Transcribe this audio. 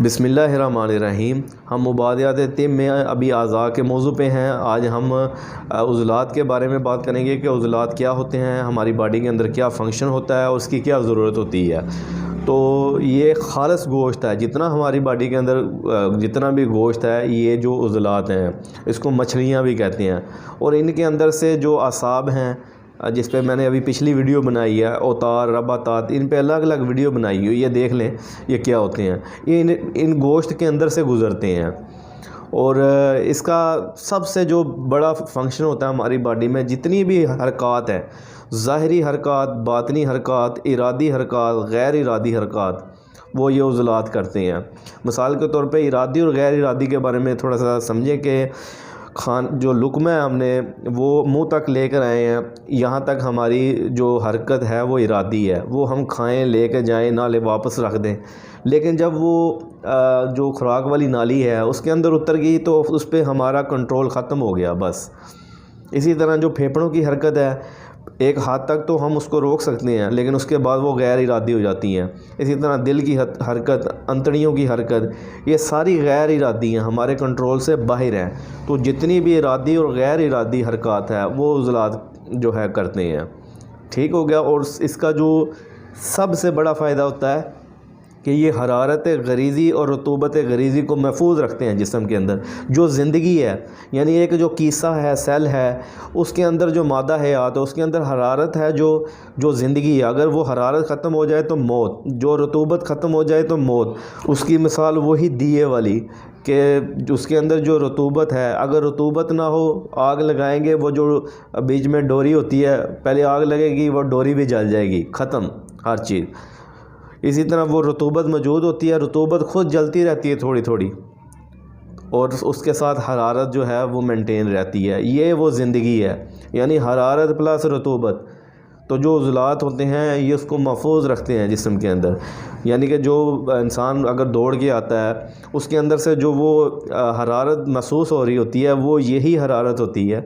بسم اللہ الرحمن الرحیم۔ ہم مبادیات طب میں ابھی اعضاء کے موضوع پہ ہیں۔ آج ہم عضلات کے بارے میں بات کریں گے کہ عضلات کیا ہوتے ہیں، ہماری باڈی کے اندر کیا فنکشن ہوتا ہے اور اس کی کیا ضرورت ہوتی ہے۔ تو یہ خالص گوشت ہے، جتنا ہماری باڈی کے اندر جتنا بھی گوشت ہے، یہ جو عضلات ہیں اس کو مچھلیاں بھی کہتے ہیں، اور ان کے اندر سے جو اعصاب ہیں، جس پہ میں نے ابھی پچھلی ویڈیو بنائی ہے، اوتار رباطات، ان پہ الگ الگ ویڈیو بنائی ہوئی، یہ دیکھ لیں یہ کیا ہوتے ہیں۔ یہ ان گوشت کے اندر سے گزرتے ہیں، اور اس کا سب سے جو بڑا فنکشن ہوتا ہے ہماری باڈی میں، جتنی بھی حرکات ہیں، ظاہری حرکات، باطنی حرکات، ارادی حرکات، غیر ارادی حرکات، وہ یہ عضلات کرتے ہیں۔ مثال کے طور پہ ارادی اور غیر ارادی کے بارے میں تھوڑا سا سمجھیں کہ جو لقمہ ہے ہم نے وہ منہ تک لے کر آئے ہیں، یہاں تک ہماری جو حرکت ہے وہ ارادی ہے، وہ ہم کھائیں، لے کے جائیں، نالے واپس رکھ دیں۔ لیکن جب وہ جو خوراک والی نالی ہے اس کے اندر اتر گئی تو اس پہ ہمارا کنٹرول ختم ہو گیا بس۔ اسی طرح جو پھیپھڑوں کی حرکت ہے، ایک حد تک تو ہم اس کو روک سکتے ہیں، لیکن اس کے بعد وہ غیر ارادی ہو جاتی ہیں۔ اسی طرح دل کی حرکت، انتڑیوں کی حرکت، یہ ساری غیر ارادی ہیں، ہمارے کنٹرول سے باہر ہیں۔ تو جتنی بھی ارادی اور غیر ارادی حرکات ہے وہ عضلات جو ہے کرتے ہیں۔ ٹھیک ہو گیا۔ اور اس کا جو سب سے بڑا فائدہ ہوتا ہے کہ یہ حرارت غریزی اور رطوبت غریزی کو محفوظ رکھتے ہیں جسم کے اندر۔ جو زندگی ہے، یعنی ایک جو کیسہ ہے، سیل ہے، اس کے اندر جو مادہ حیات ہے، اس کے اندر حرارت ہے، جو زندگی ہے۔ اگر وہ حرارت ختم ہو جائے تو موت، جو رطوبت ختم ہو جائے تو موت۔ اس کی مثال وہی دیے والی کہ اس کے اندر جو رطوبت ہے، اگر رطوبت نہ ہو، آگ لگائیں گے، وہ جو بیچ میں ڈوری ہوتی ہے، پہلے آگ لگے گی، وہ ڈوری بھی جل جائے گی، ختم ہر چیز۔ اسی طرح وہ رطوبت موجود ہوتی ہے، رطوبت خود جلتی رہتی ہے تھوڑی تھوڑی، اور اس کے ساتھ حرارت جو ہے وہ مینٹین رہتی ہے۔ یہ وہ زندگی ہے، یعنی حرارت پلس رطوبت۔ تو جو عضلات ہوتے ہیں یہ اس کو محفوظ رکھتے ہیں جسم کے اندر۔ یعنی کہ جو انسان اگر دوڑ کے آتا ہے، اس کے اندر سے جو وہ حرارت محسوس ہو رہی ہوتی ہے، وہ یہی حرارت ہوتی ہے